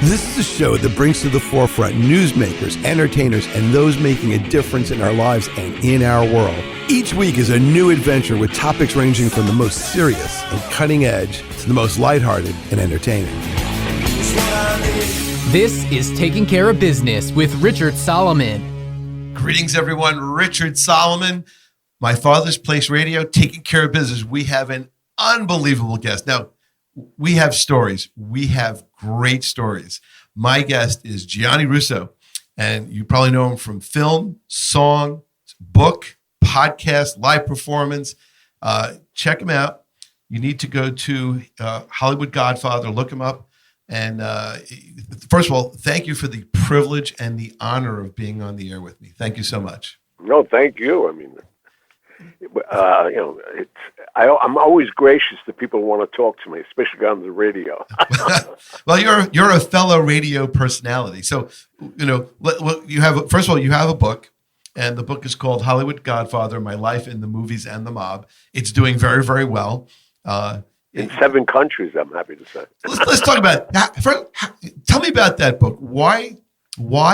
This is a show that brings to the forefront newsmakers, entertainers, and those making a difference in our lives and in our world. Each week is a new adventure with topics ranging from the most serious and cutting edge to the most lighthearted and entertaining. This is Taking Care of Business with Richard Solomon. Greetings, everyone. Richard Solomon, My Father's Place Radio, Taking Care of Business. We have an unbelievable guest. Now, we have stories. We have great stories. My guest is Gianni Russo, and you probably know him from film, song, book, podcast, live performance. Check him out. You need to go to Hollywood Godfather, look him up. And first of all, thank you for the privilege and the honor of being on the air with me. Thank you so much. No, thank you. I mean, I'm always gracious to people who want to talk to me, especially on the radio. Well, you're a fellow radio personality. So, you have a book, and the book is called Hollywood Godfather: My Life in the Movies and the Mob. It's doing very, very well. In 7 countries, I'm happy to say. Let's talk about that. Tell me about that book. Why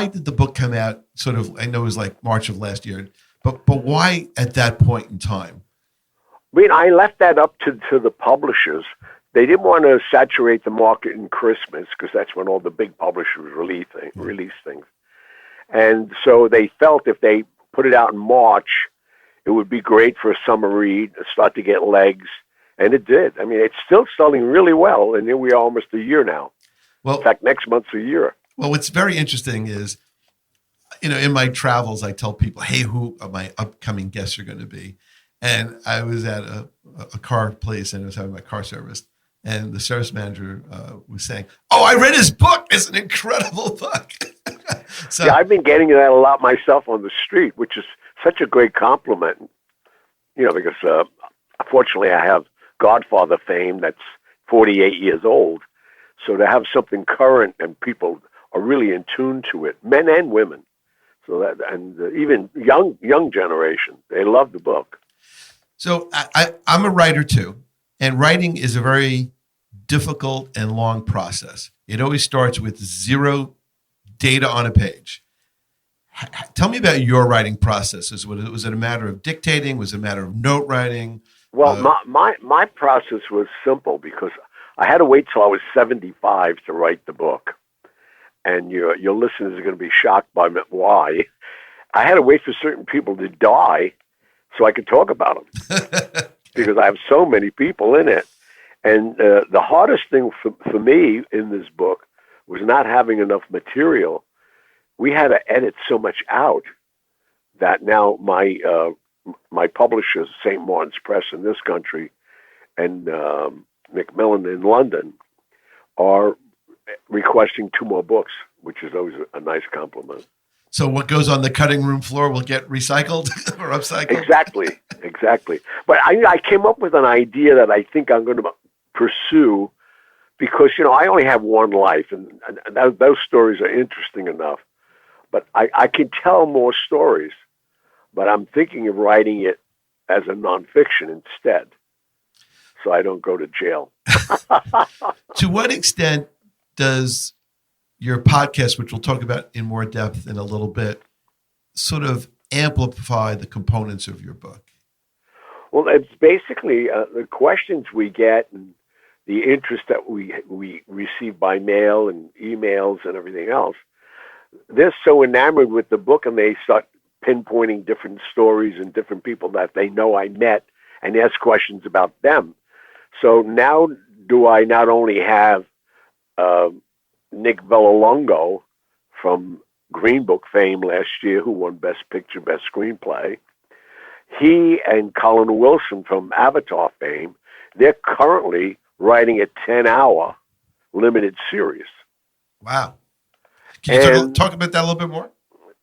did the book come out I know it was like March of last year, but why at that point in time? I mean, I left that up to the publishers. They didn't want to saturate the market in Christmas because that's when all the big publishers release things. And so they felt if they put it out in March, it would be great for a summer read, start to get legs. And it did. I mean, it's still selling really well, and here we are almost a year now. Well, in fact, next month's a year. Well, what's very interesting is, in my travels, I tell people, hey, who my upcoming guests are going to be. And I was at a car place, and I was having my car serviced, and the service manager was saying, "Oh, I read his book. It's an incredible book." So, yeah, I've been getting that a lot myself on the street, which is such a great compliment, because unfortunately I have Godfather fame that's 48 years old. So to have something current and people are really in tune to it, men and women. So that, and even young generation, they love the book. So I'm a writer too, and writing is a very difficult and long process. It always starts with zero data on a page. Tell me about your writing process. Was it a matter of dictating? Was it a matter of note writing? Well, my process was simple because I had to wait till I was 75 to write the book. And your listeners are going to be shocked by why. I had to wait for certain people to die so I could talk about them because I have so many people in it. And the hardest thing for me in this book was not having enough material. We had to edit so much out that now my publishers, St. Martin's Press in this country and Macmillan in London, are requesting 2 more books, which is always a nice compliment. So what goes on the cutting room floor will get recycled or upcycled? Exactly. But I came up with an idea that I think I'm going to pursue because, I only have one life, and those stories are interesting enough. But I can tell more stories. But I'm thinking of writing it as a nonfiction instead, so I don't go to jail. To what extent does your podcast, which we'll talk about in more depth in a little bit, sort of amplify the components of your book? Well, it's basically the questions we get and the interest that we receive by mail and emails and everything else. They're so enamored with the book, and they start pinpointing different stories and different people that they know I met and ask questions about them. So now do I not only have Nick Vallelonga from Green Book fame last year, who won Best Picture, Best Screenplay. He and Colin Wilson from Avatar fame, they're currently writing a 10-hour limited series. Wow. Can you talk about that a little bit more?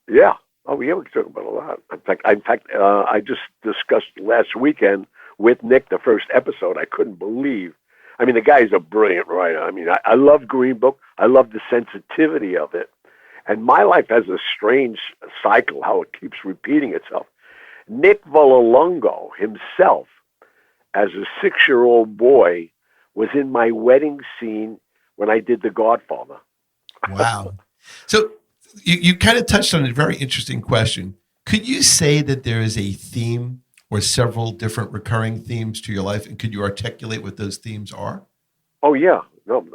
Yeah. Oh, yeah, we can talk about a lot. In fact, I just discussed last weekend with Nick the first episode. I couldn't believe. I mean, the guy's a brilliant writer. I mean, I love Green Book. I love the sensitivity of it. And my life has a strange cycle, how it keeps repeating itself. Nick Vallelonga himself, as a 6-year-old boy, was in my wedding scene when I did The Godfather. Wow. So you kind of touched on a very interesting question. Could you say that there is a theme or several different recurring themes to your life, and could you articulate what those themes are? Oh yeah, no,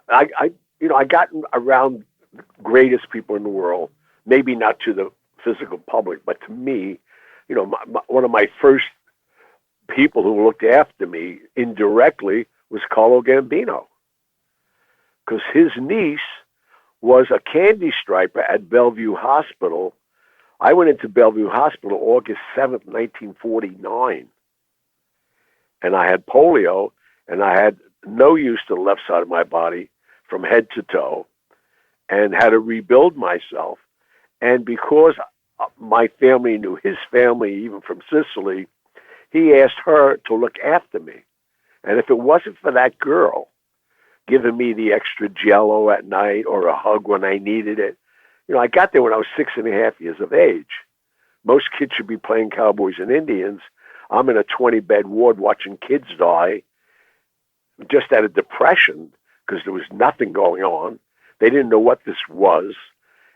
I got around the greatest people in the world. Maybe not to the physical public, but to me, one of my first people who looked after me indirectly was Carlo Gambino, because his niece was a candy striper at Bellevue Hospital. I went into Bellevue Hospital August 7th, 1949, and I had polio, and I had no use to the left side of my body from head to toe, and had to rebuild myself. And because my family knew his family, even from Sicily, he asked her to look after me. And if it wasn't for that girl giving me the extra Jell-O at night or a hug when I needed it, I got there when I was 6.5 years of age. Most kids should be playing cowboys and Indians. I'm in a 20-bed ward watching kids die just out of depression because there was nothing going on. They didn't know what this was.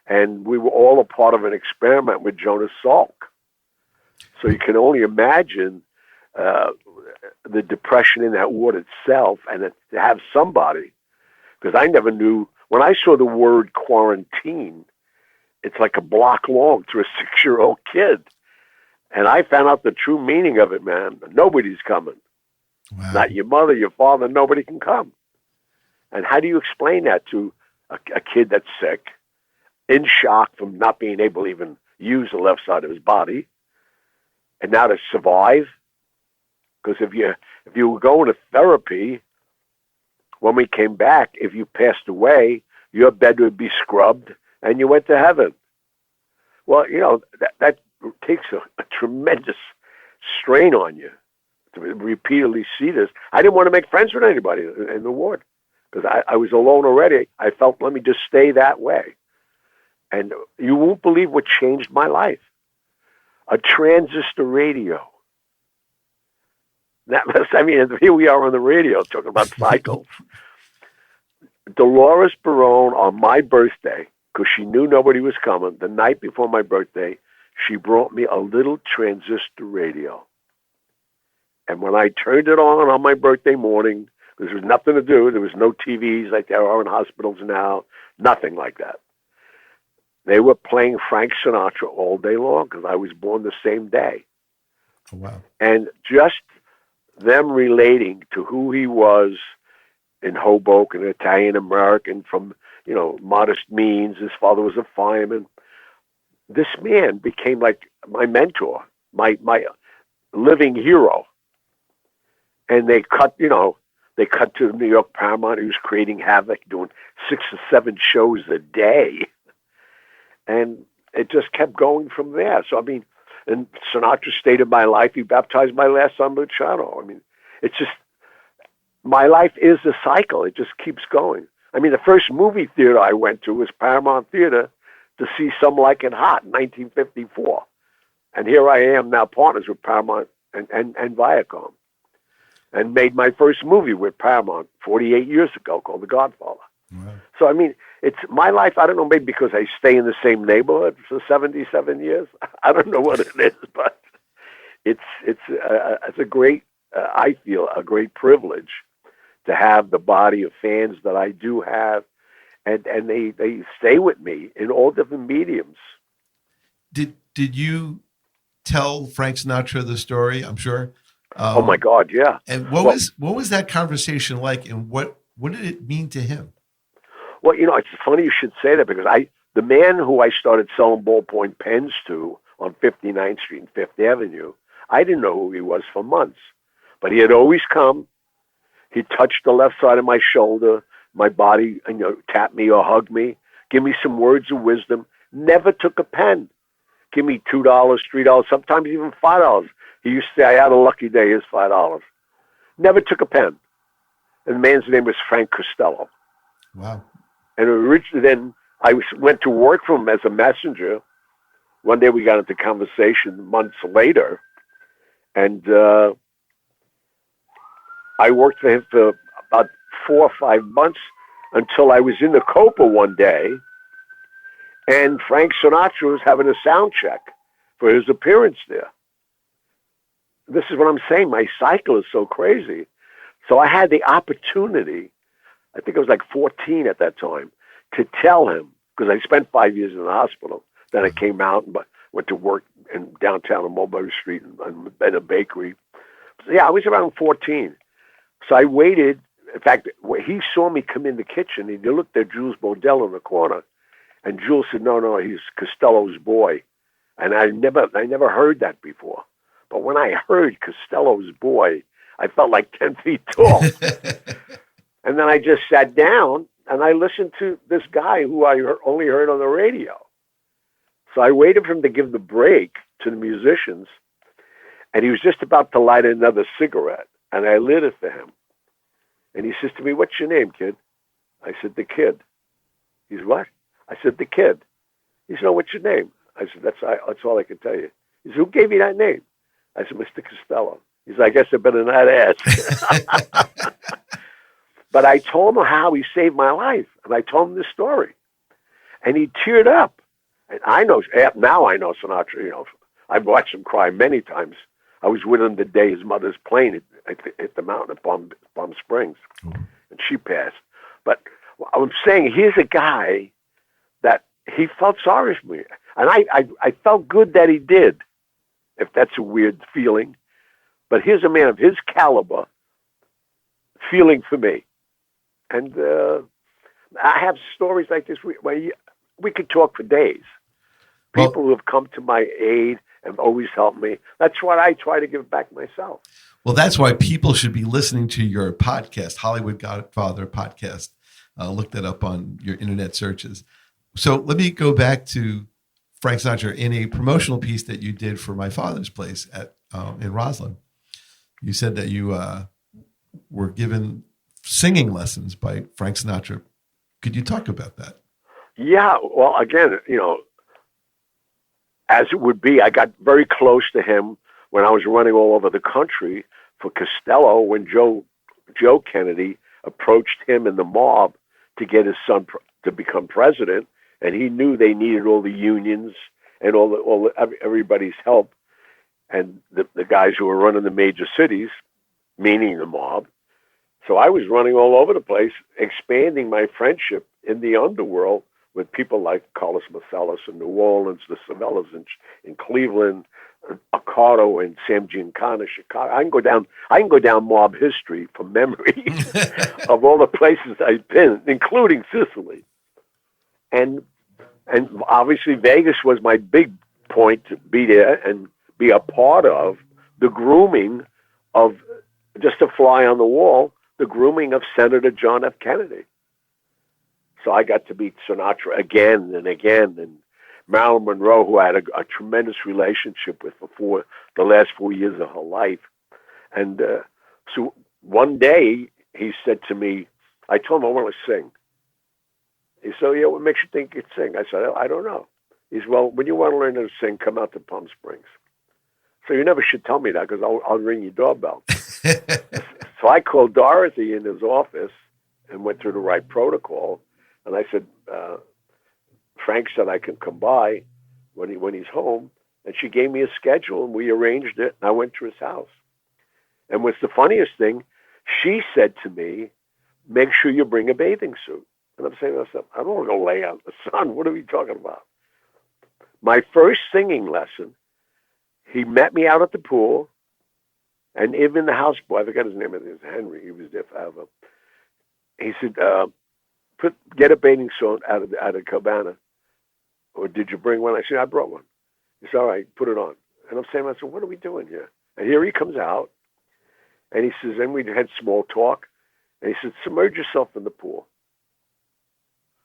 And we were all a part of an experiment with Jonas Salk. So you can only imagine the depression in that ward itself, and to have somebody, because I never knew, when I saw the word quarantine, it's like a block long to a 6-year-old kid. And I found out the true meaning of it, man. Nobody's coming. Wow. Not your mother, your father, nobody can come. And how do you explain that to a kid that's sick, in shock from not being able to even use the left side of his body, and now to survive? Because if you were going to therapy, when we came back, if you passed away, your bed would be scrubbed and you went to heaven. Well, that takes a tremendous strain on you to repeatedly see this. I didn't want to make friends with anybody in the ward because I was alone already. I felt, let me just stay that way. And you won't believe what changed my life. A transistor radio. Here we are on the radio talking about cycles. Dolores Barone, on my birthday, because she knew nobody was coming, the night before my birthday, she brought me a little transistor radio. And when I turned it on my birthday morning, because there was nothing to do, there was no TVs like there are in hospitals now, nothing like that. They were playing Frank Sinatra all day long because I was born the same day. Oh, wow. And just them relating to who he was in Hoboken, Italian-American from, modest means. His father was a fireman. This man became like my mentor, my living hero. And they cut to the New York Paramount. He was creating havoc, doing 6 or 7 shows a day. And it just kept going from there. So, and Sinatra stayed in my life. He baptized my last son, Luciano. It's just, my life is a cycle. It just keeps going. The first movie theater I went to was Paramount Theater to see Some Like It Hot in 1954. And here I am now partners with Paramount and Viacom. And made my first movie with Paramount 48 years ago called The Godfather. Wow. So, it's my life. I don't know, maybe because I stay in the same neighborhood for 77 years. I don't know what it is, but it's a great, I feel, a great privilege to have the body of fans that I do have, and they stay with me in all different mediums. Did you tell Frank Sinatra the story? I'm sure. Oh my God, yeah. And what was that conversation like, and what did it mean to him? Well, it's funny you should say that because the man who I started selling ballpoint pens to on 59th Street and Fifth Avenue, I didn't know who he was for months, but he had always come. He touched the left side of my shoulder, my body, and tap me or hug me, give me some words of wisdom. Never took a pen. Give me $2, $3, sometimes even $5. He used to say, I had a lucky day, here's $5. Never took a pen. And the man's name was Frank Costello. Wow. And originally, then I went to work for him as a messenger. One day we got into conversation months later, and I worked for him for about 4 or 5 months. until I was in the Copa one day, and Frank Sinatra was having a sound check for his appearance there. This is what I'm saying. My cycle is so crazy. So I had the opportunity, I think I was like 14 at that time, to tell him, because I spent 5 years in the hospital. Then I came out and went to work in downtown on Mulberry Street in a bakery. So yeah, I was around 14. So I waited. In fact, he saw me come in the kitchen. He looked at Jules Bodell in the corner, and Jules said, "No, he's Costello's boy." And I never heard that before. But when I heard Costello's boy, I felt like 10 feet tall. And then I just sat down and I listened to this guy who I only heard on the radio. So I waited for him to give the break to the musicians, and he was just about to light another cigarette, and I lit it for him. And he says to me, "What's your name, kid?" I said, "The Kid." He's, "What?" I said, "The Kid." He said, "No, what's your name?" I said, that's all I can tell you." He said, "Who gave you that name?" I said, "Mr. Costello." He said, "I guess I better not ask." But I told him how he saved my life, and I told him this story. And he teared up. And now I know Sinatra, I've watched him cry many times. I was with him the day his mother's plane hit the mountain at Palm Springs, and she passed. But I'm saying, here's a guy that he felt sorry for me. And I felt good that he did, if that's a weird feeling. But here's a man of his caliber feeling for me. And I have stories like this where we could talk for days. People who have come to my aid and always helped me. That's what I try to give back myself. Well, that's why people should be listening to your podcast, Hollywood Godfather podcast. Look that up on your internet searches. So let me go back to Frank Sinatra in a promotional piece that you did for My Father's Place in Roslyn. You said that you were given singing lessons by Frank Sinatra. Could you talk about that? Yeah. Well, again, as it would be, I got very close to him when I was running all over the country for Costello, when Joe Kennedy approached him and the mob to get his son to become president, and he knew they needed all the unions and everybody's help, and the guys who were running the major cities, meaning the mob. So I was running all over the place, expanding my friendship in the underworld with people like Carlos Marcellus in New Orleans, the Savellas in Cleveland, Accardo and Sam Giancana, Chicago. I can go down mob history from memory of all the places I've been, including Sicily. And obviously Vegas was my big point to be there and be a part of the grooming of, just a fly on the wall, the grooming of Senator John F. Kennedy. So I got to meet Sinatra again and again, and Marilyn Monroe, who I had a tremendous relationship with for the last 4 years of her life. And so one day he said to me, I told him I want to sing. He said, "Yeah, what makes you think you can sing?" I said, "I don't know." He said, "Well, when you want to learn how to sing, come out to Palm Springs." So you never should tell me that, because I'll ring your doorbell. So I called Dorothy in his office and went through the right protocol. And I said, Frank said I can come by when he's home. And she gave me a schedule, and we arranged it. And I went to his house. And what's the funniest thing, she said to me, "Make sure you bring a bathing suit." And I'm saying to myself, I don't want to go lay out in the sun. What are we talking about? My first singing lesson, he met me out at the pool. And even the houseboy, I forgot his name, it was Henry. He was there forever. He said, get a bathing suit out of cabana. Or did you bring one? I said, "I brought one." He said, "All right, put it on." And I'm saying, I said, "What are we doing here?" And here he comes out. And he says, and we had small talk. And he said, "Submerge yourself in the pool."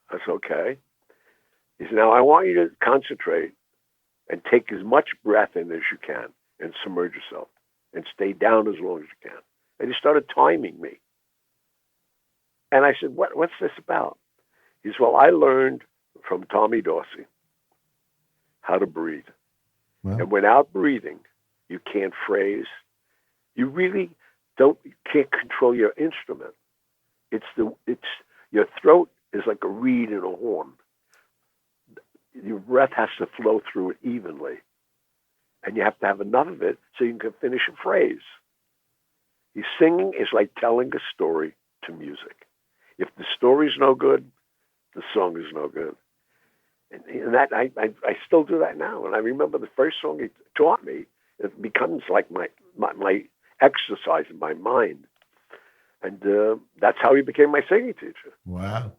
I said, "Okay." He said, "Now I want you to concentrate and take as much breath in as you can and submerge yourself and stay down as long as you can." And he started timing me. And I said, what's this about? He said, "Well, I learned from Tommy Dorsey how to breathe. Wow. And without breathing, you can't phrase. You really can't control your instrument. Your throat is like a reed in a horn. Your breath has to flow through it evenly. And you have to have enough of it so you can finish a phrase. Singing is like telling a story to music. If the story's no good, the song is no good. And that I still do that now. And I remember the first song he taught me, it becomes like my exercise in my mind. And that's how he became my singing teacher. Wow.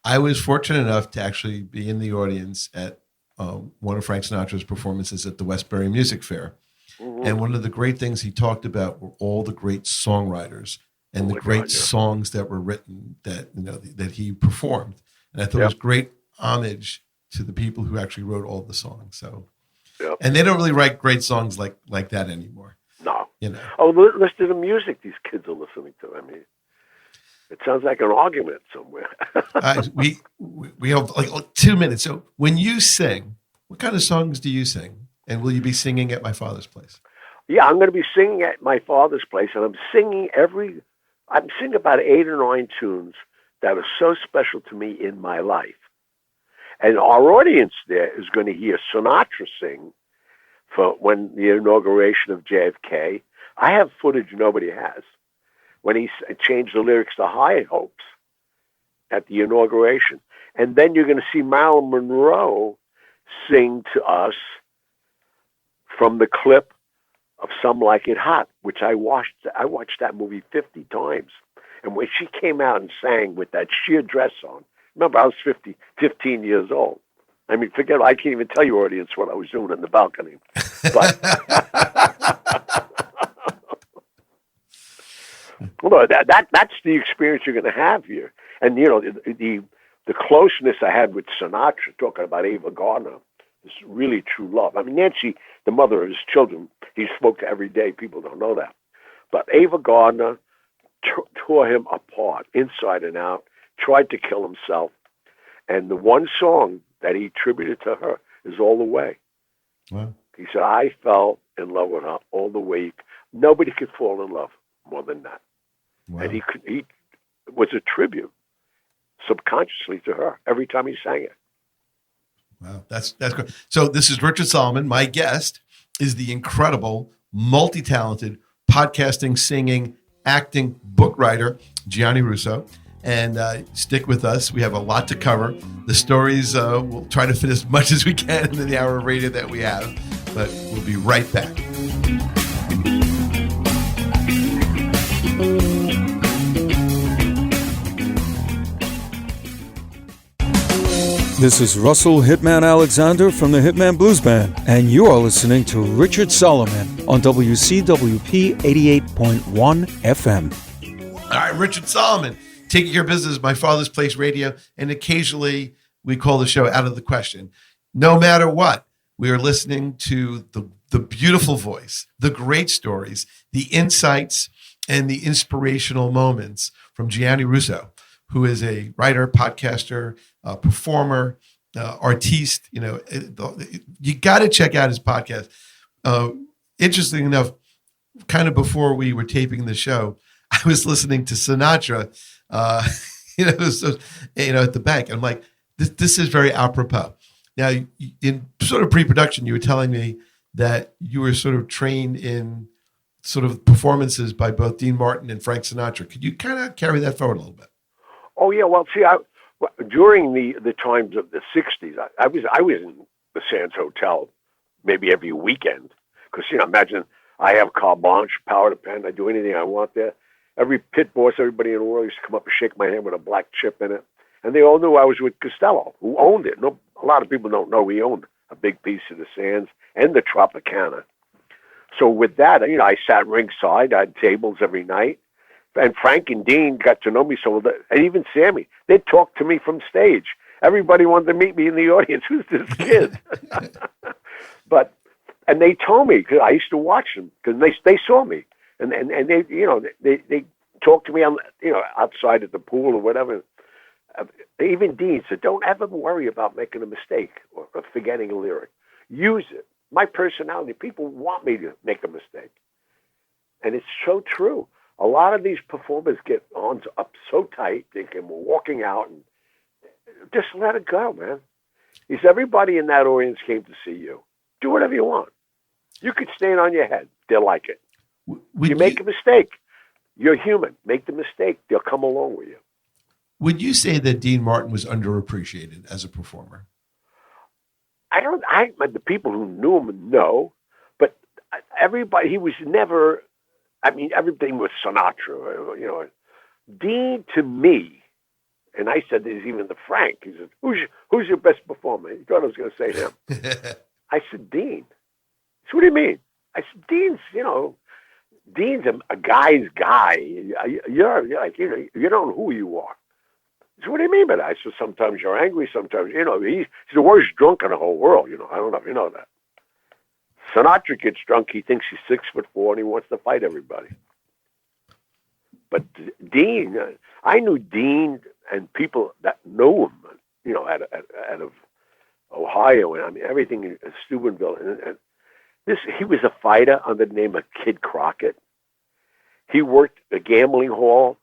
I was fortunate enough to actually be in the audience at one of Frank Sinatra's performances at the Westbury Music Fair. Mm-hmm. And one of the great things he talked about were all the great songwriters and the great songs that were written that he performed. And I thought it was great homage to the people who actually wrote all the songs. So, and they don't really write great songs like that anymore. No. Oh, listen to the music these kids are listening to. I mean, it sounds like an argument somewhere. We have like 2 minutes. So when you sing, what kind of songs do you sing? And will you be singing at My Father's Place? Yeah, I'm going to be singing at My Father's Place, and I'm singing about 8 or 9 tunes that are so special to me in my life. And our audience there is going to hear Sinatra sing for when the inauguration of JFK. I have footage nobody has. When he changed the lyrics to High Hopes at the inauguration. And then you're going to see Marilyn Monroe sing to us from the clip of Some Like It Hot, which I watched that movie 50 times. And when she came out and sang with that sheer dress on, remember, I was 15 years old. I mean, I can't even tell your audience what I was doing in the balcony. But well, that's the experience you're going to have here. And, the closeness I had with Sinatra, talking about Ava Gardner, is really true love. I mean, Nancy, the mother of his children, he spoke to every day. People don't know that. But Ava Gardner tore him apart, inside and out, tried to kill himself. And the one song that he attributed to her is All the Way. Wow. He said, I fell in love with her all the way. Nobody could fall in love more than that. Wow. And he was a tribute subconsciously to her every time he sang it. Wow, that's great. So this is Richard Solomon. My guest is the incredible, multi-talented podcasting, singing, acting, book writer, Gianni Russo. And stick with us. We have a lot to cover. The stories, we'll try to fit as much as we can in the hour of radio that we have. But we'll be right back. This is Russell Hitman Alexander from the Hitman Blues Band, and you are listening to Richard Solomon on WCWP 88.1 FM. All right, Richard Solomon, taking care of business, My Father's Place Radio, and occasionally we call the show Out of the Question. No matter what, we are listening to the beautiful voice, the great stories, the insights, and the inspirational moments from Gianni Russo, who is a writer, podcaster, performer, artiste. You got to check out his podcast. Interesting enough, kind of before we were taping the show, I was listening to Sinatra, at the bank. I'm like, this is very apropos. Now, in sort of pre-production, you were telling me that you were sort of trained in sort of performances by both Dean Martin and Frank Sinatra. Could you kind of carry that forward a little bit? Oh yeah, well, see, during the times of the '60s, I was in the Sands Hotel maybe every weekend because imagine I have carte blanche, power to pen. I do anything I want there. Every pit boss, everybody in the world used to come up and shake my hand with a black chip in it, and they all knew I was with Costello, who owned it. No, a lot of people don't know he owned a big piece of the Sands and the Tropicana. So with that, I sat ringside. I had tables every night. And Frank and Dean got to know me so that, and even Sammy, they'd talk to me from stage. Everybody wanted to meet me in the audience. Who's this kid? And they told me, because I used to watch them, because they saw me. And they talked to me on, outside at the pool or whatever. Even Dean said, don't ever worry about making a mistake or forgetting a lyric. Use it. My personality, people want me to make a mistake. And it's so true. A lot of these performers get on up so tight, thinking we're walking out, and just let it go, man. He said, everybody in that audience came to see you. Do whatever you want. You could stand on your head. They'll like it. You make a mistake. You're human. Make the mistake. They'll come along with you. Would you say that Dean Martin was underappreciated as a performer? The people who knew him know, but everybody, he was never, everything was Sinatra, Dean, to me, and I said this even to Frank, he said, who's your best performer? He thought I was going to say him. I said, Dean. He said, what do you mean? I said, Dean's a guy's guy. You're like, you don't know who you are. He said, what do you mean by that? I said, sometimes you're angry, sometimes, he's the worst drunk in the whole world, I don't know if you know that. Sinatra gets drunk, he thinks he's 6'4", and he wants to fight everybody. But Dean, I knew Dean and people that know him, out of Ohio, and everything in Steubenville. And he was a fighter under the name of Kid Crockett. He worked a gambling hall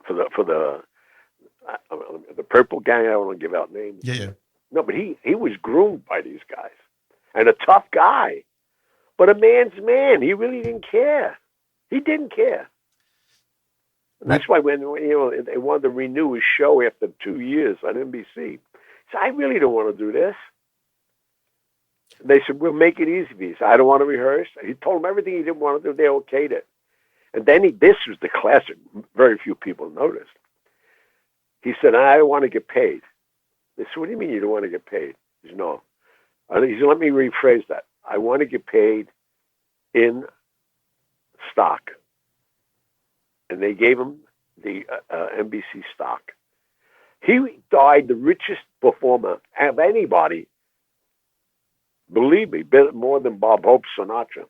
for the Purple Gang. I don't want to give out names. Yeah. No, but he was groomed by these guys, and a tough guy, but a man's man. He really didn't care. He didn't care. And that's why when they wanted to renew his show after 2 years on NBC, he said, I really don't want to do this. And they said, we'll make it easy for you. He said, I don't want to rehearse. He told them everything he didn't want to do. They okayed it. And then this was the classic, very few people noticed. He said, I don't want to get paid. They said, what do you mean you don't want to get paid? He said, no. He said, let me rephrase that. I want to get paid in stock. And they gave him the NBC stock. He died the richest performer of anybody, believe me, more than Bob Hope, Sinatra,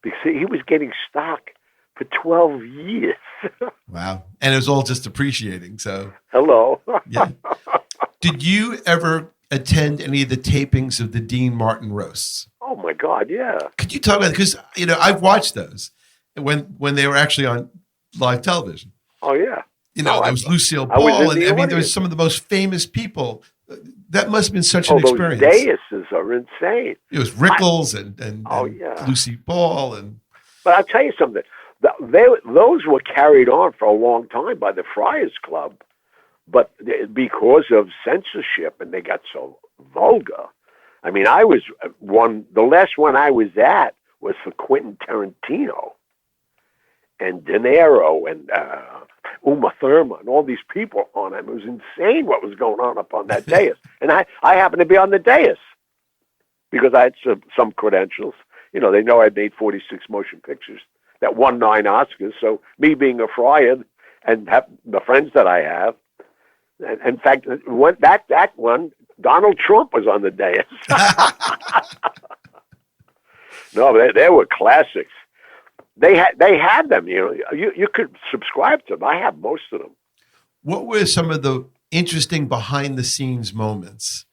because he was getting stock for 12 years. Wow. And it was all just appreciating. So hello. Yeah. Did you ever attend any of the tapings of the Dean Martin roasts? Oh my God, yeah. Could you talk about it? Because I've watched those when they were actually on live television. Oh yeah. There was Lucille Ball, and there was some of the most famous people. That must have been such an experience. Those daises are insane. It was Rickles and Lucy Ball, But I'll tell you something. Those were carried on for a long time by the Friars Club, but because of censorship, and they got so vulgar. I mean, the last one I was at was for Quentin Tarantino and De Niro and Uma Thurman and all these people on it. It was insane what was going on up on that dais. And I happened to be on the dais because I had some credentials. They know I made 46 motion pictures that won 9 Oscars. So me being a friar and the friends that I have, and in fact, that one, Donald Trump was on the dais. No, they were classics. They had them. You could subscribe to them. I have most of them. What were some of the interesting behind the scenes moments?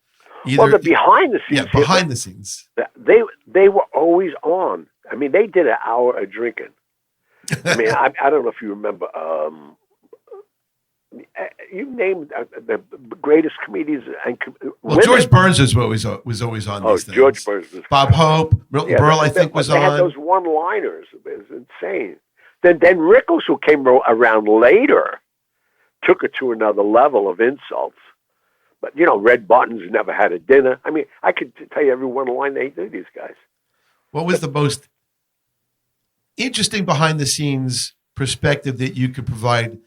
The behind the scenes. Yeah, behind the scenes. They were always on. I mean, they did an hour of drinking. I mean, I don't know if you remember. You named the greatest comedians and women. George Burns was always on these things. George Burns was Bob Hope, Milton Berle, I think, was on. They had those one-liners. It was insane. Then Rickles, who came around later, took it to another level of insults. But, red buttons, never had a dinner. I mean, I could tell you every one line they do, these guys. What was the most interesting behind-the-scenes perspective that you could provide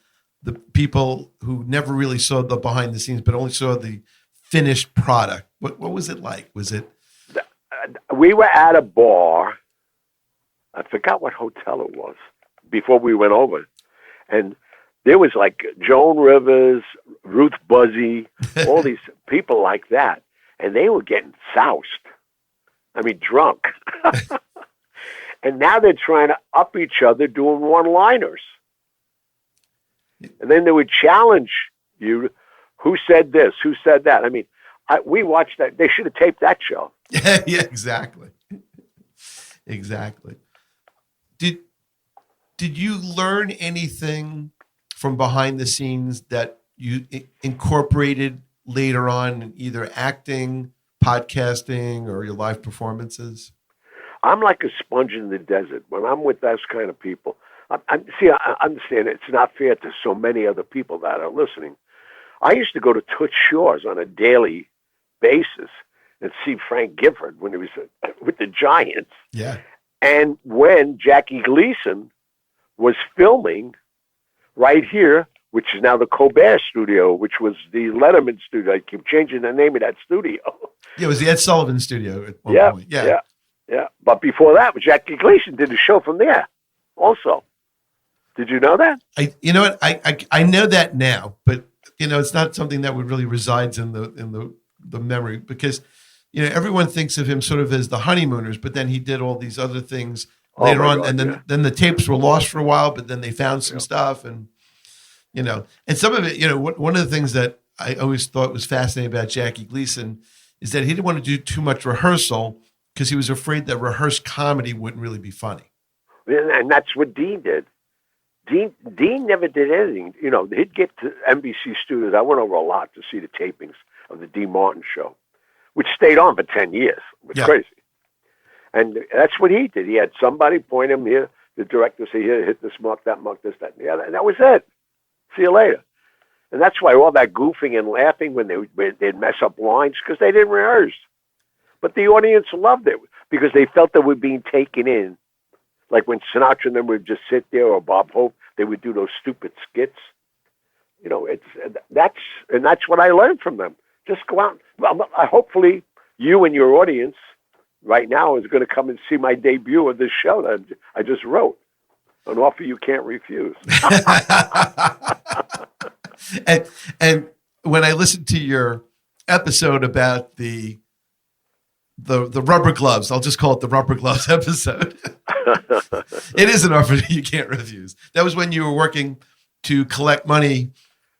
the people who never really saw the behind the scenes, but only saw the finished product? What was it like? Was it? We were at a bar. I forgot what hotel it was before we went over. And there was like Joan Rivers, Ruth Buzzy, all these people like that. And they were getting soused. I mean, drunk. And now they're trying to up each other doing one-liners. And then they would challenge you. Who said this? Who said that? I mean, we watched that. They should have taped that show. Yeah, exactly. Exactly. did you learn anything from behind the scenes that you incorporated later on in either acting, podcasting, or your live performances? I'm like a sponge in the desert. When I'm with those kind of people, I understand it's not fair to so many other people that are listening. I used to go to Toots Shores on a daily basis and see Frank Gifford when he was with the Giants. Yeah. And when Jackie Gleason was filming right here, which is now the Colbert Studio, which was the Letterman Studio. I keep changing the name of that studio. Yeah, it was the Ed Sullivan Studio at one point. Yeah. But before that, Jackie Gleason did a show from there also. Did you know that? You know what? I know that now, but it's not something that would really resides in the memory, because everyone thinks of him sort of as the Honeymooners, but then he did all these other things later on, God, and then the tapes were lost for a while, but then they found some stuff, and and some of it, one of the things that I always thought was fascinating about Jackie Gleason is that he didn't want to do too much rehearsal because he was afraid that rehearsed comedy wouldn't really be funny. And that's what Dean did. Dean never did anything. He'd get to NBC Studios. I went over a lot to see the tapings of the Dean Martin show, which stayed on for 10 years. It was crazy. And that's what he did. He had somebody point him here, the director say, here, hit this mark, that, and the other. And that was it. See you later. And that's why all that goofing and laughing when they'd mess up lines, because they didn't rehearse. But the audience loved it because they felt they were being taken in. Like when Sinatra and them would just sit there, or Bob Hope, they would do those stupid skits. That's what I learned from them. Just go out. Well, hopefully you and your audience right now is going to come and see my debut of this show that I just wrote. An offer you can't refuse. and when I listened to your episode about the rubber gloves, I'll just call it the rubber gloves episode. It is an offer you can't refuse. That was when you were working to collect money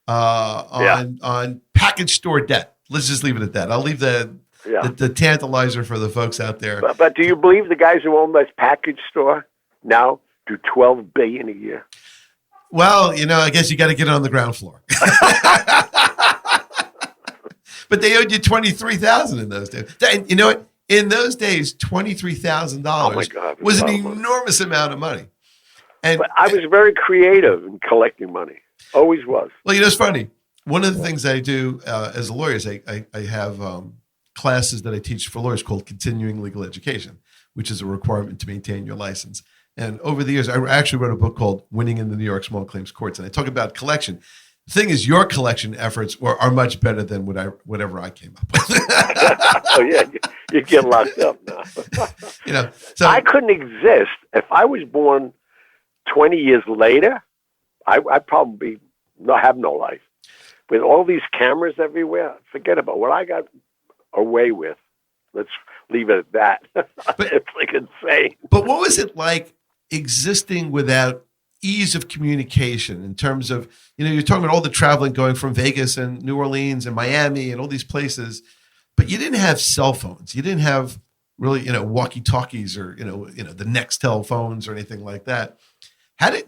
on package store debt. Let's just leave it at that. I'll leave the tantalizer for the folks out there. But do you believe the guys who own that package store now do $12 billion a year? Well, I guess you got to get on the ground floor. But they owed you $23,000 in those days. And you know what? In those days, $23,000 was an enormous amount of money. But I was very creative in collecting money. Always was. Well, it's funny. One of the things I do as a lawyer is I have classes that I teach for lawyers called continuing legal education, which is a requirement to maintain your license. And over the years, I actually wrote a book called Winning in the New York Small Claims Courts, and I talk about collection. The thing is, your collection efforts are much better than whatever I came up with. Oh yeah, you get locked up now. So I couldn't exist if I was born 20 years later. I'd probably have no life. With all these cameras everywhere, forget about what I got away with. Let's leave it at that. It's like insane. But what was it like existing without ease of communication in terms of, you're talking about all the traveling going from Vegas and New Orleans and Miami and all these places, but you didn't have cell phones. You didn't have really, walkie-talkies or, the Nextel phones or anything like that. How did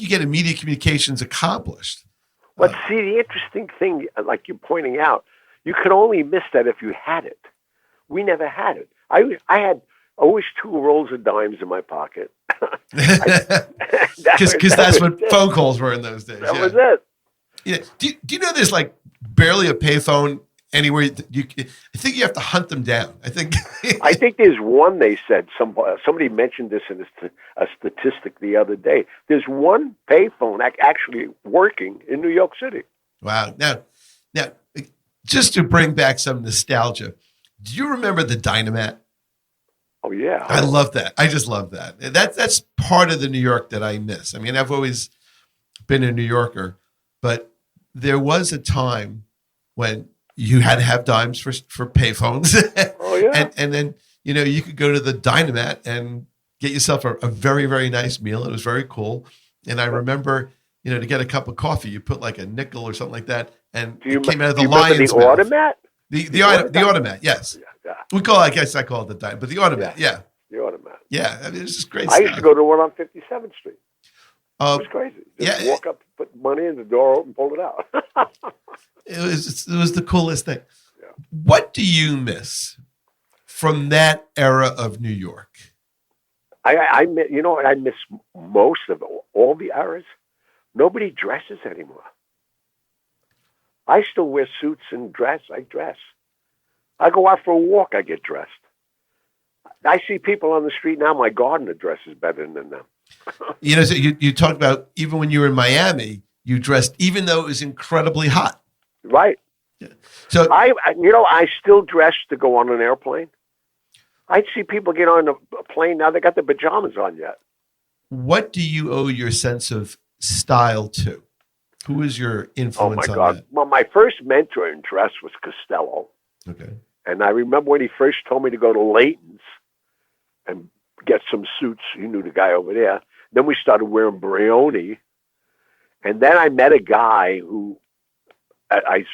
you get immediate communications accomplished? But see, the interesting thing, like you're pointing out, you could only miss that if you had it. We never had it. I had always 2 rolls of dimes in my pocket. Because that's what phone calls were in those days. That was it. Yeah. Do you know there's like barely a payphone anywhere? I think you have to hunt them down. I think there's one. They said somebody mentioned this in a statistic the other day. There's one payphone actually working in New York City. Wow. Now, just to bring back some nostalgia, do you remember the Dynamat? Oh yeah, I love that. I just love that. That's part of the New York that I miss. I mean, I've always been a New Yorker, but there was a time when you had to have dimes for payphones. Oh yeah, and then you could go to the Dynamat and get yourself a very, very nice meal. It was very cool. And I remember, to get a cup of coffee, you put like a nickel or something like that, and it came out of the lion's mouth. The automat? The automat, yes. Yeah. I call it the Dynamat, but the automat, yeah. The automat. Yeah, I mean, it's just great I stuff. used to go to one on 57th Street. It was crazy. Just Yeah, walk up, put money in the door, open, pull it out. it was the coolest thing. Yeah. What do you miss from that era of New York? I you know what I miss most of all the eras? Nobody dresses anymore. I still wear suits and dress. I dress. I go out for a walk. I get dressed. I see people on the street now. My gardener dresses better than them. You know, so you talked about even when you were in Miami, you dressed even though it was incredibly hot. Right. Yeah. So I still dress to go on an airplane. I see people get on a plane now. They got their pajamas on yet. what do you owe your sense of style to? Who is your influence on that? Well, my first mentor in dress was Costello. Okay. And I remember when he first told me to go to Layton's and get some suits. You knew the guy over there. Then we started wearing Brioni. And then I met a guy who I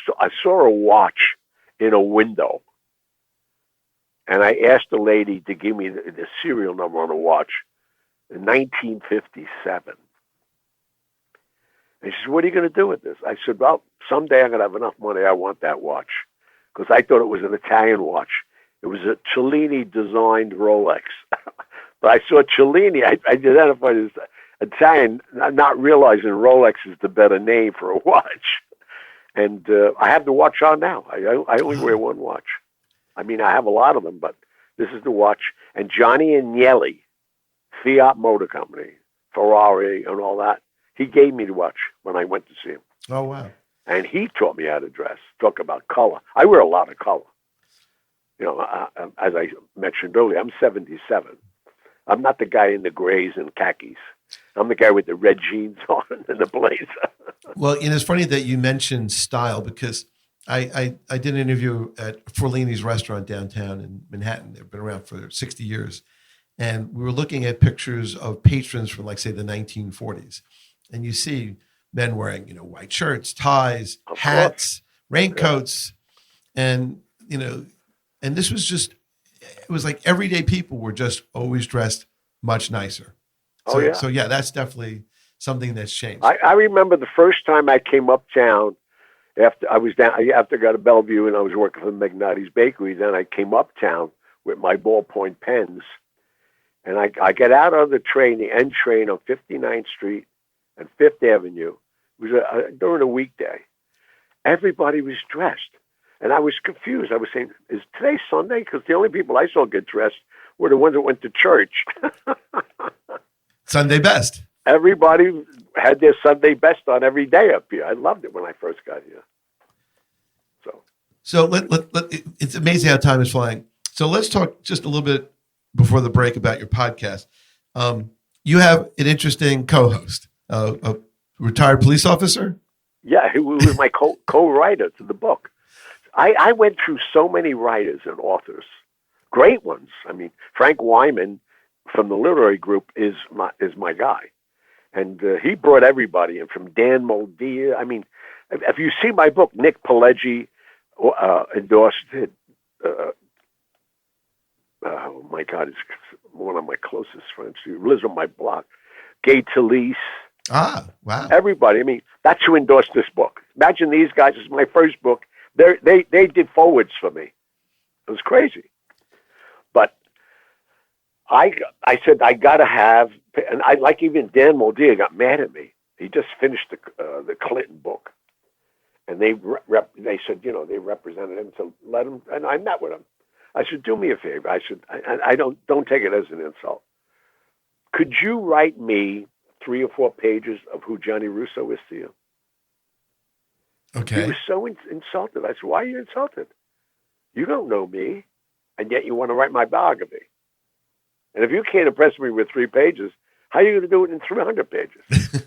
saw a watch in a window. And I asked the lady to give me the serial number on the watch in 1957. And she said, "What are you going to do with this?" I said, "Well, someday I'm going to have enough money. I want that watch." Because I thought it was an Italian watch. It was a Cellini-designed Rolex. But I saw Cellini. I identified as Italian, not realizing Rolex is the better name for a watch. And I have the watch on now. I only wear one watch. I mean, I have a lot of them, but this is the watch. And Johnny Agnelli, Fiat Motor Company, Ferrari, and all that, he gave me the watch when I went to see him. Oh, wow. And he taught me how to dress. Talk about color. I wear a lot of color. You know, as I mentioned earlier, I'm 77. I'm not the guy in the grays and khakis. I'm the guy with the red jeans on and the blazer. Well, and it's funny that you mentioned style because I did an interview at Forlini's restaurant downtown in Manhattan. They've been around for 60 years. And we were looking at pictures of patrons from, like, say, the 1940s. And you see men wearing, white shirts, ties, hats, raincoats. Yeah. And, and this was just, it was like everyday people were just always dressed much nicer. So yeah, that's definitely something that's changed. I remember the first time I came uptown after I got to Bellevue and I was working for Magnati's Bakery. Then I came uptown with my ballpoint pens, and I get out of the train, the N train on 59th Street and Fifth Avenue. It was during a weekday. Everybody was dressed, and I was confused. I was saying, "Is today Sunday?" Because the only people I saw get dressed were the ones that went to church. Sunday best. Everybody had their Sunday best on every day up here. I loved it when I first got here. So it's amazing how time is flying. So let's talk just a little bit before the break about your podcast. You have an interesting co-host, a retired police officer. Yeah, he was my co-writer to the book. I went through so many writers and authors, great ones. I mean, Frank Wyman from the literary group is my guy. And he brought everybody in, from Dan Moldia. I mean, if you see my book, Nick Pileggi endorsed it. Oh, my God, it's one of my closest friends. He lives on my block. Gay Talese. Ah, wow. Everybody. I mean, that's who endorsed this book. Imagine these guys. This is my first book. They did forwards for me. It was crazy. But I said, I got to have, and I like even Dan Moldia got mad at me. He just finished the Clinton book. And they said, they represented him to let him, and I met with him. I said, do me a favor. I said, I don't take it as an insult. Could you write me 3 or 4 pages of who Gianni Russo is to you? Okay. He was so insulted. I said, why are you insulted? You don't know me, and yet you want to write my biography. And if you can't impress me with 3 pages, how are you going to do it in 300 pages?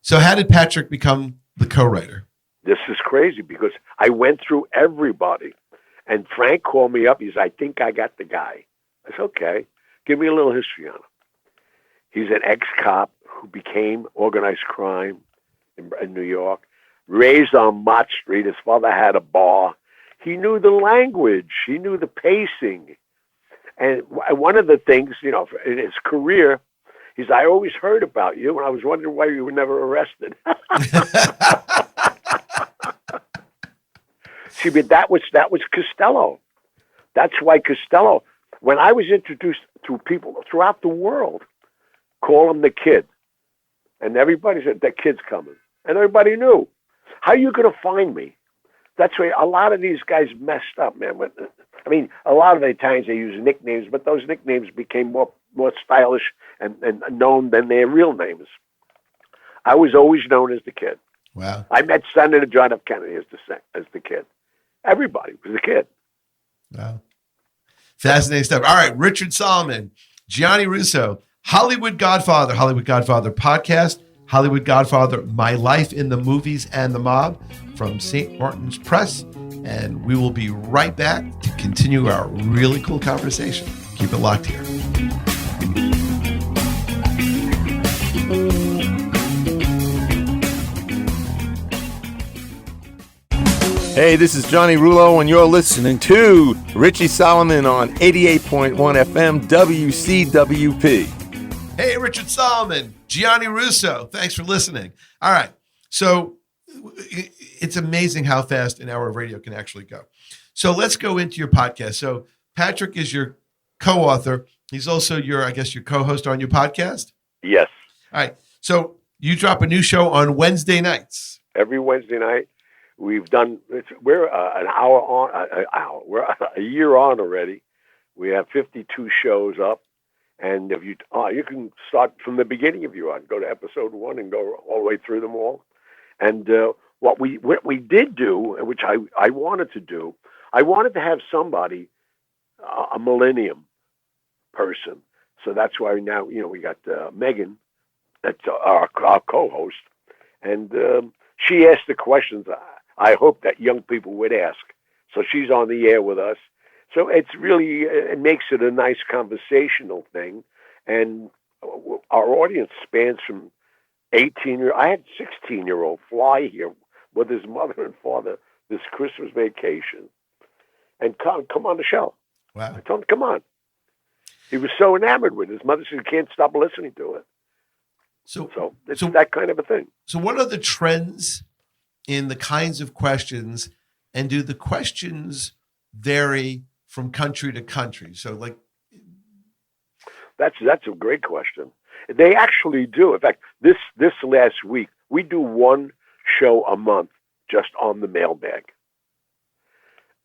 So how did Patrick become the co-writer? This is crazy because I went through everybody. And Frank called me up. He said, I think I got the guy. I said, okay, give me a little history on him. He's an ex-cop who became organized crime in New York, raised on Mott Street. His father had a bar. He knew the language. He knew the pacing. And one of the things, in his career, he's, I always heard about you, and I was wondering why you were never arrested. See, but that was Costello. That's why Costello, when I was introduced to people throughout the world, call him the kid. And everybody said, that kid's coming. And everybody knew. How are you going to find me? That's why a lot of these guys messed up, man. I mean, a lot of the Italians, they use nicknames, but those nicknames became more stylish and known than their real names. I was always known as the kid. Wow. I met Senator John F. Kennedy as the kid. Everybody was the kid. Wow. Fascinating stuff. All right, Richard Solomon, Gianni Russo, Hollywood Godfather podcast, Hollywood Godfather, My Life in the Movies and the Mob from St. Martin's Press. And we will be right back to continue our really cool conversation. Keep it locked here. Hey, this is Johnny Russo, and you're listening to Richie Solomon on 88.1 FM WCWP. Hey, Richard Solomon, Gianni Russo. Thanks for listening. All right. So it's amazing how fast an hour of radio can actually go. So let's go into your podcast. So Patrick is your co-author. He's also your co-host on your podcast. Yes. All right. So you drop a new show on Wednesday nights. Every Wednesday night. We're an hour on, we're a year on already. We have 52 shows up. And if you can start from the beginning if you want. Go to episode 1 and go all the way through them all. And what we did do, which I wanted to do, I wanted to have somebody, a millennium person. So that's why now, we got Megan, that's our co-host. And she asked the questions I hope that young people would ask. So she's on the air with us. So it makes it a nice conversational thing. And our audience spans from 18 I had 16-year-old fly here with his mother and father this Christmas vacation and come on the show. Wow. I told him, come on. He was so enamored with it. His mother said, he can't stop listening to it. So it's that kind of a thing. So what are the trends in the kinds of questions, and do the questions vary from country to country? So that's a great question. They actually do. In fact, this last week, we do one show a month just on the mailbag.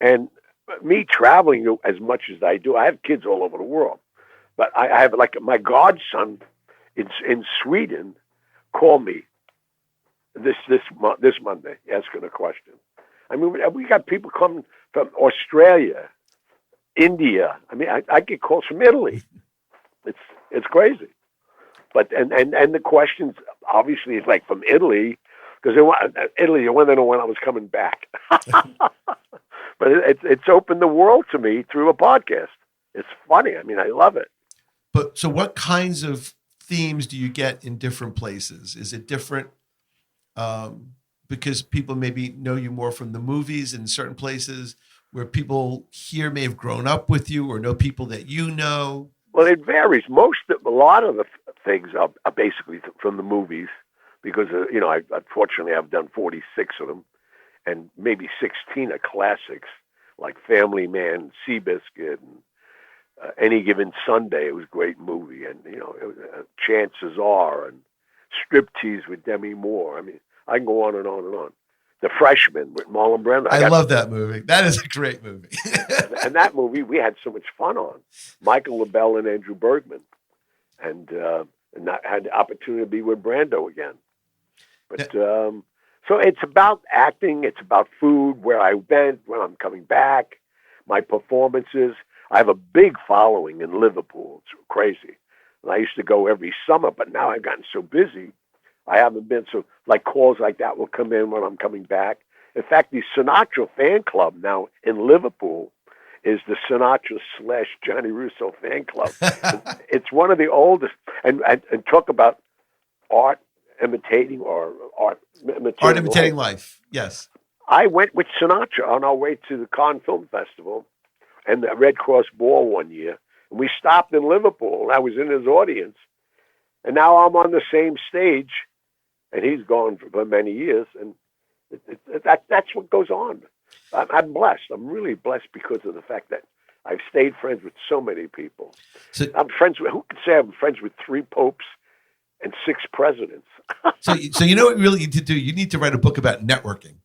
And me traveling as much as I do, I have kids all over the world. But I have my godson in Sweden called me this Monday asking a question. I mean, we got people coming from Australia, India. I mean, I get calls from Italy. It's crazy. But and the questions obviously is like from Italy because they want to know when I was coming back. But it's opened the world to me through a podcast. It's funny. I mean, I love it. But so what kinds of themes do you get in different places? Is it different because people maybe know you more from the movies in certain places where people here may have grown up with you or know people that you know? Well, it varies. A lot of the things are basically from the movies because, unfortunately I've done 46 of them and maybe 16 are classics like Family Man, Seabiscuit, and Any Given Sunday. It was a great movie. And, Chances Are and Striptease with Demi Moore. I mean, I can go on and on and on. The Freshman with Marlon Brando. I love that movie. That is a great movie. And that movie we had so much fun on. Michael LaBelle and Andrew Bergman. And I had the opportunity to be with Brando again. But so it's about acting. It's about food, where I went, when I'm coming back, my performances. I have a big following in Liverpool. It's crazy. And I used to go every summer, but now I've gotten so busy. I haven't been so, calls like that will come in when I'm coming back. In fact, the Sinatra fan club now in Liverpool is the Sinatra / Gianni Russo fan club. It's one of the oldest. And talk about art imitating life. Yes. I went with Sinatra on our way to the Cannes Film Festival and the Red Cross Ball one year. And we stopped in Liverpool, and I was in his audience. And now I'm on the same stage, and he's gone for many years. And that's what goes on. I'm blessed. I'm really blessed because of the fact that I've stayed friends with so many people. So, I'm friends with, who could say I'm friends with 3 popes and 6 presidents? so you know what you really need to do? You need to write a book about networking.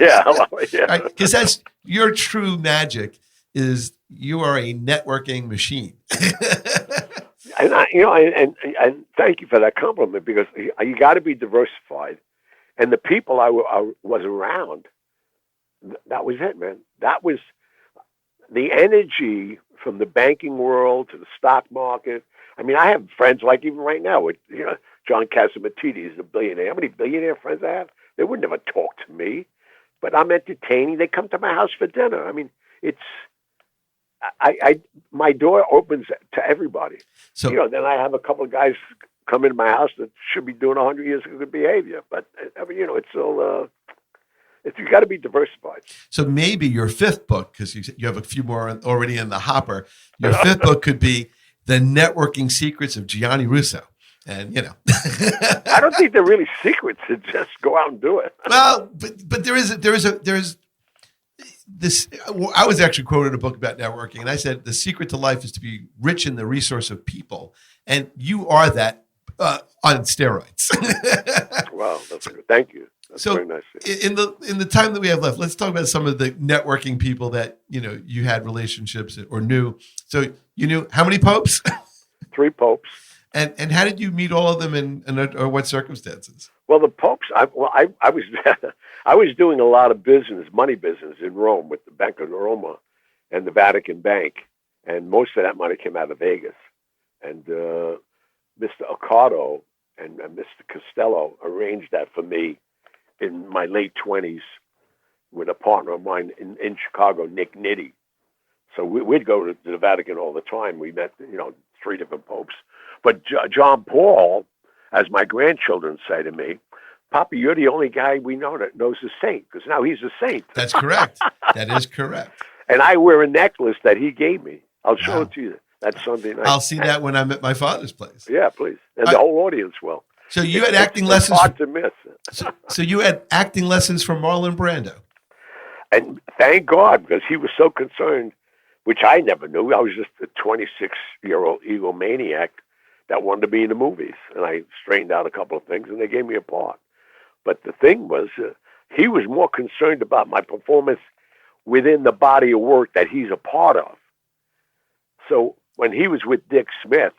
Yeah, yeah. Right? Because that's your true magic. Is you are a networking machine. And and thank you for that compliment, because you got to be diversified. And the people I was around, that was it, man. That was the energy from the banking world to the stock market. I mean, I have friends like even right now with John Catsimatidis, he's a billionaire. How many billionaire friends I have? They would never talk to me, but I'm entertaining. They come to my house for dinner. I mean, my door opens to everybody. So then I have a couple of guys come into my house that should be doing 100 years of good behavior. But I mean, it's all you got to be diversified. So maybe your 5th book, because you have a few more already in the hopper. Your 5th book could be The Networking Secrets of Gianni Russo. And I don't think they're really secrets. To just go out and do it. Well, but there is this. I was actually quoted a book about networking, and I said the secret to life is to be rich in the resource of people, and you are that on steroids. Wow, that's good. Thank you. That's so very nice. In the time that we have left, let's talk about some of the networking people that you had relationships or knew. So you knew how many popes? 3 popes. And how did you meet all of them, and or what circumstances? Well, the popes. I was I was doing a lot of business, money business in Rome with the Bank of Roma and the Vatican Bank, and most of that money came out of Vegas. And Mr. Ocado and Mr. Costello arranged that for me in my late 20s with a partner of mine in Chicago, Nick Nitti. So we'd go to the Vatican all the time. We met, 3 different popes. But John Paul, as my grandchildren say to me, Papa, you're the only guy we know that knows the saint, because now he's a saint. That's correct. That is correct. And I wear a necklace that he gave me. I'll show it to you that Sunday night. I'll see that when I'm at my father's place. Yeah, please. And the whole audience will. So you had acting lessons. It's hard to miss. So you had acting lessons from Marlon Brando. And thank God, because he was so concerned, which I never knew. I was just a 26-year-old egomaniac that wanted to be in the movies. And I straightened out a couple of things, and they gave me a part. But the thing was, he was more concerned about my performance within the body of work that he's a part of. So when he was with Dick Smith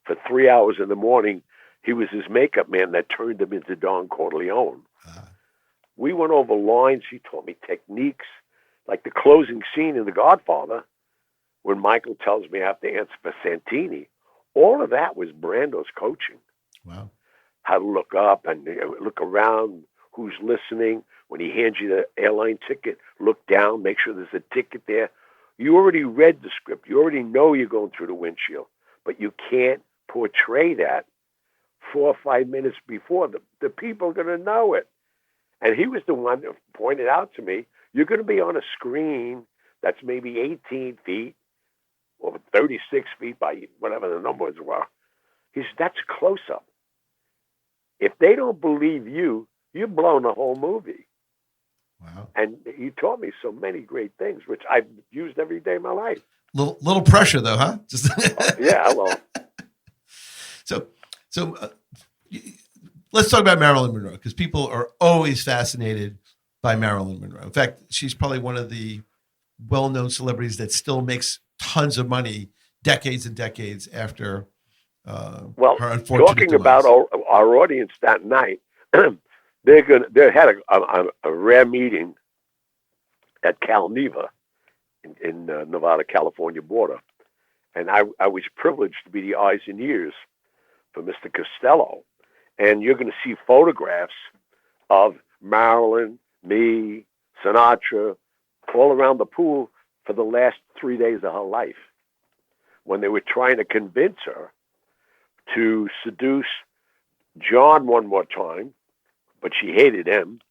for 3 hours in the morning, he was his makeup man that turned him into Don Corleone. We went over lines. He taught me techniques, like the closing scene in The Godfather, when Michael tells me I have to answer for Santini. All of that was Brando's coaching. Wow. How to look up and look around, who's listening. When he hands you the airline ticket, look down, make sure there's a ticket there. You already read the script. You already know you're going through the windshield, but you can't portray that 4 or 5 minutes before. The people are going to know it. And he was the one that pointed out to me, you're going to be on a screen that's maybe 18 feet or 36 feet by whatever the numbers were. He said, that's close-up. If they don't believe you, you've blown the whole movie. Wow. And he taught me so many great things, which I've used every day of my life. Little pressure, though, huh? Just yeah, well. So let's talk about Marilyn Monroe, because people are always fascinated by Marilyn Monroe. In fact, she's probably one of the well-known celebrities that still makes tons of money decades and decades after her unfortunate talking demise. About our audience that night, they had a rare meeting at Cal-Neva in Nevada-California border. And I was privileged to be the eyes and ears for Mr. Costello. And you're going to see photographs of Marilyn, me, Sinatra, all around the pool for the last 3 days of her life, when they were trying to convince her to seduce John one more time, but she hated him.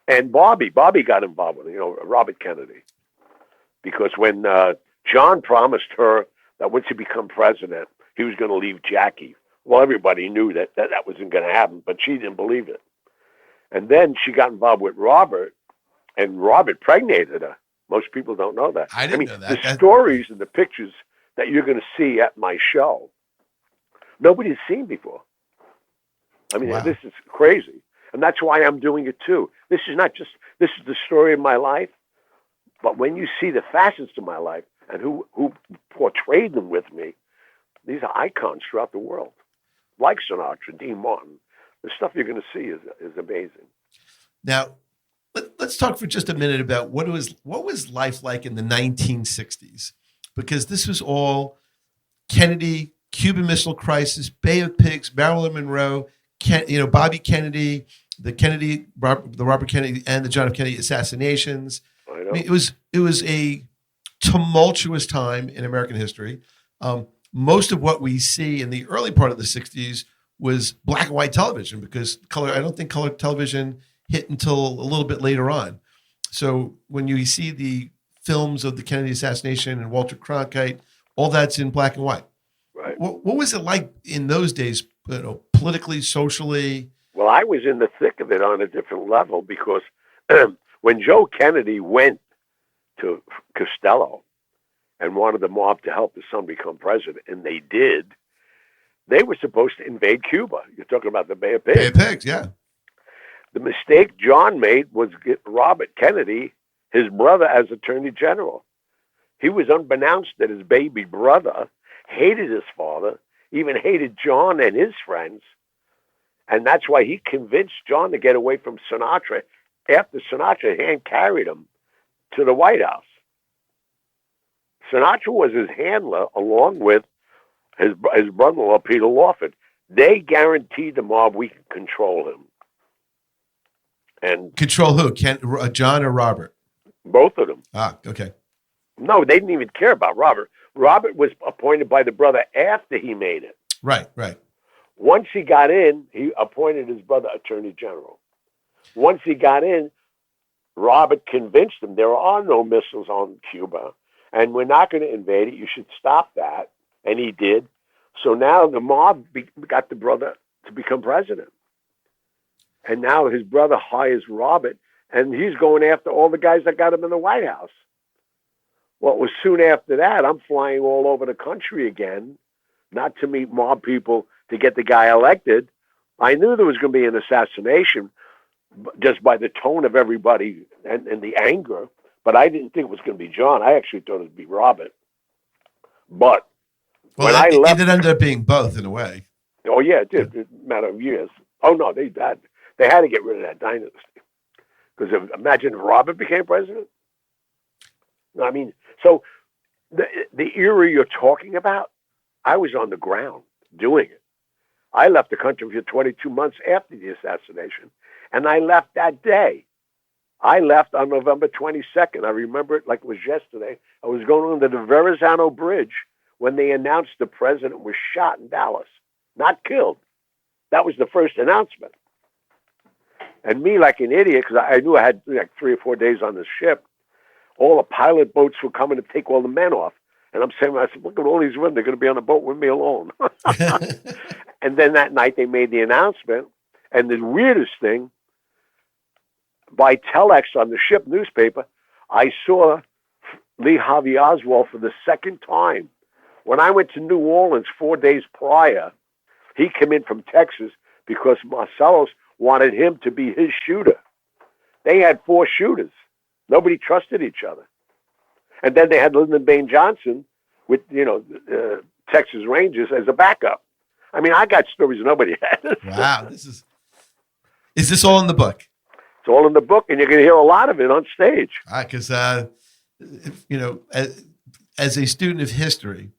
And Bobby got involved with Robert Kennedy. Because when John promised her that once he became president, he was going to leave Jackie. Well, everybody knew that wasn't going to happen, but she didn't believe it. And then she got involved with Robert, and Robert pregnated her. Most people don't know that. I didn't know that. The stories and the pictures that you're going to see at my show, nobody's seen before. I mean, Wow. This is crazy. And that's why I'm doing it too. This is the story of my life. But when you see the facets of my life and who portrayed them with me, these are icons throughout the world. Like Sinatra, Dean Martin. The stuff you're going to see is amazing. Now, let's talk for just a minute about what was life like in the 1960s, because this was all Kennedy, Cuban Missile Crisis, Bay of Pigs, Marilyn Monroe, Bobby Kennedy, the Robert Kennedy, and the John F. Kennedy assassinations. I know. I mean, it was a tumultuous time in American history. Most of what we see in the early part of the 60s was black and white television, because I don't think color television hit until a little bit later on. So when you see the films of the Kennedy assassination and Walter Cronkite, all that's in black and white. Right. What was it like in those days, politically, socially? Well, I was in the thick of it on a different level, because when Joe Kennedy went to Costello and wanted the mob to help his son become president, and they did, they were supposed to invade Cuba. You're talking about the Bay of Pigs. Bay of Pigs, yeah. The mistake John made was get Robert Kennedy, his brother, as Attorney General. He was unbeknownst that his baby brother hated his father, even hated John and his friends. And that's why he convinced John to get away from Sinatra after Sinatra hand carried him to the White House. Sinatra was his handler, along with his brother-in-law, Peter Lawford. They guaranteed the mob we could control him. And Control who? John or Robert? both of them. Ah, okay. No, they didn't even care about Robert. Robert was appointed by the brother after he made it. Right, right. Once he got in, he appointed his brother Attorney General. Once he got in, Robert convinced him there are no missiles on Cuba, and we're not going to invade it. You should stop that. And he did. So now the mob got the brother to become president. And now his brother hires Robert, and he's going after all the guys that got him in the White House. Well, it was soon after that, I'm flying all over the country again, not to meet mob people to get the guy elected. I knew there was going to be an assassination just by the tone of everybody and the anger, but I didn't think it was going to be John. I actually thought it would be Robert. But when I left... It ended up being both in a way. Oh, yeah, it did. It matter of years. Oh, no, they had to get rid of that dynasty. Because imagine if Robert became president. I mean, so the era you're talking about, I was on the ground doing it. I left the country for 22 months after the assassination, and I left that day. I left on November 22nd. I remember it like it was yesterday. I was going under the Verrazano Bridge when they announced the president was shot in Dallas, not killed. That was the first announcement. And me, like an idiot, because I knew I had like 3 or 4 days on the ship, all the pilot boats were coming to take all the men off. And I said, look at all these women. They're going to be on the boat with me alone. And then that night they made the announcement. And the weirdest thing, by telex on the ship newspaper, I saw Lee Harvey Oswald for the second time. When I went to New Orleans 4 days prior, he came in from Texas because Marcellus wanted him to be his shooter. They had 4 shooters. Nobody trusted each other. And then they had Lyndon Baines Johnson with, Texas Rangers as a backup. I mean, I got stories nobody had. Wow. Is this all in the book? It's all in the book, and you're going to hear a lot of it on stage. Because, as a student of history,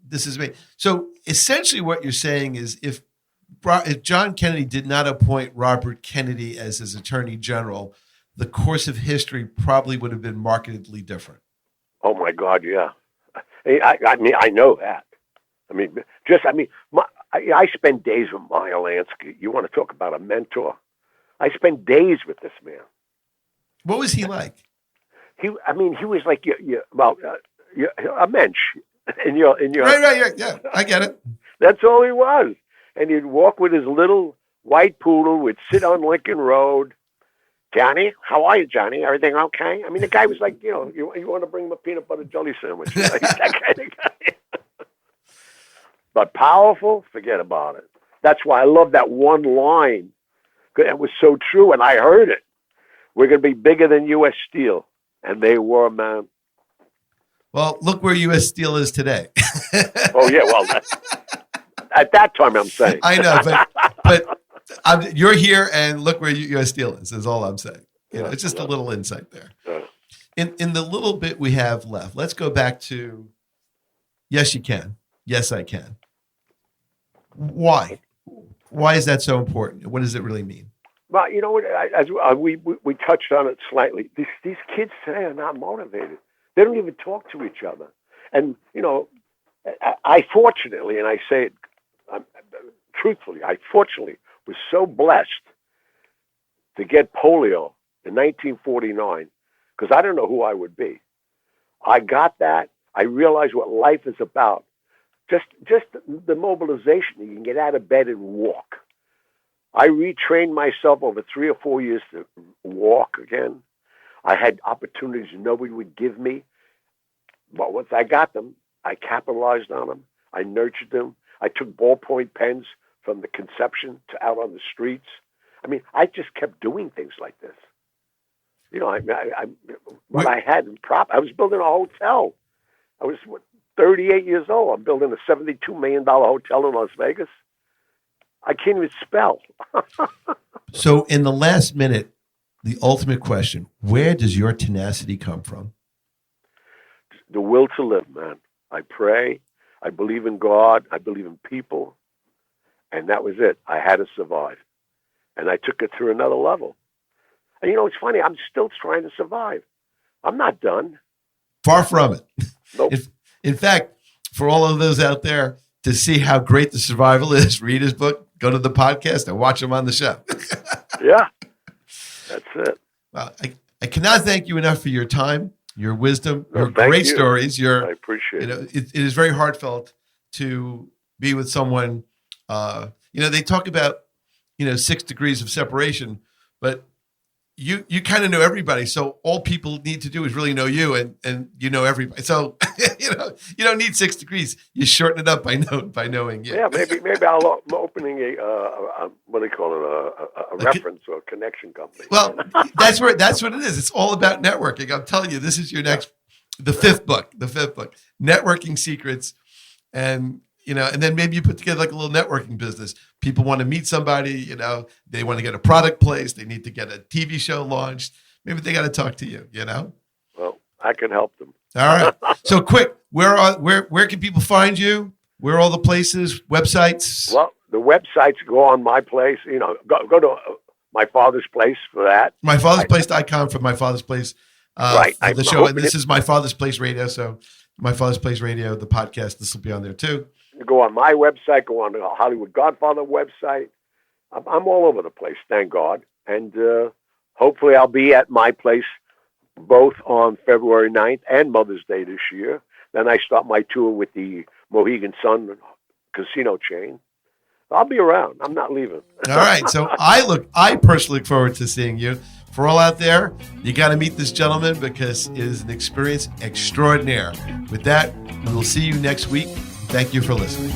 this is me. So essentially what you're saying is if John Kennedy did not appoint Robert Kennedy as his attorney general, the course of history probably would have been markedly different. Oh, my God, yeah. I mean, I know that. I spend days with Meyer Lansky. You want to talk about a mentor? I spent days with this man. What was he like? He was like a mensch. in your. Right, yeah, I get it. That's all he was. And he'd walk with his little white poodle, would sit on Lincoln Road. Johnny, how are you, Johnny? Everything okay? I mean, the guy was like, you want to bring him a peanut butter jelly sandwich. That kind of guy. But powerful, forget about it. That's why I love that one line. It was so true, and I heard it. We're going to be bigger than U.S. Steel. And they were, man. Well, look where U.S. Steel is today. Oh, yeah, well, at that time, I'm saying. I know, but you're here, and look where U.S. Steel is all I'm saying. It's just a little insight there. In the little bit we have left, let's go back to, yes, you can. Yes, I can. Why? Why is that so important? What does it really mean? Well, you know what? We touched on it slightly. These kids today are not motivated. They don't even talk to each other. And, I fortunately, and I say it truthfully, I fortunately was so blessed to get polio in 1949 because I don't know who I would be. I got that. I realized what life is about. Just the mobilization. You can get out of bed and walk. I retrained myself over 3 or 4 years to walk again. I had opportunities nobody would give me. But once I got them, I capitalized on them. I nurtured them. I took ballpoint pens from the conception to out on the streets. I mean, I just kept doing things like this. I had in I was building a hotel. I was 38 years old. I'm building a $72 million hotel in Las Vegas. I can't even spell. So in the last minute, the ultimate question, where does your tenacity come from? The will to live, man. I pray. I believe in God. I believe in people. And that was it. I had to survive. And I took it through another level. And it's funny. I'm still trying to survive. I'm not done. Far from it. Nope. In fact, for all of those out there, to see how great the survival is, read his book, go to the podcast, and watch him on the show. Yeah, that's it. Well, I cannot thank you enough for your time, your wisdom, your great stories. I appreciate it. It is very heartfelt to be with someone. They talk about 6 degrees of separation, but you kind of know everybody. So all people need to do is really know you, and you know everybody. So you don't need 6 degrees. You shorten it up by knowing you. Yeah, maybe I'm opening a what do you call it, a reference or a connection company. Well, that's what it is. It's all about networking. I'm telling you, this is your the fifth book, Networking Secrets, and then maybe you put together like a little networking business. People want to meet somebody, they want to get a product placed. They need to get a TV show launched. Maybe they got to talk to you, Well, I can help them. All right. So quick, where can people find you? Where are all the places, websites? Well, the websites go on my place. Go to My Father's Place for that. MyFathersPlace.com for My Father's Place. Right. The show. And this is My Father's Place Radio. So My Father's Place Radio, the podcast, this will be on there too. You go on my website, go on the Hollywood Godfather website. I'm all over the place, thank God. And hopefully I'll be at my place both on February 9th and Mother's Day this year. Then I start my tour with the Mohegan Sun casino chain. I'll be around. I'm not leaving. All right. So I personally look forward to seeing you. For all out there, you got to meet this gentleman because it is an experience extraordinaire. With that, we will see you next week. Thank you for listening.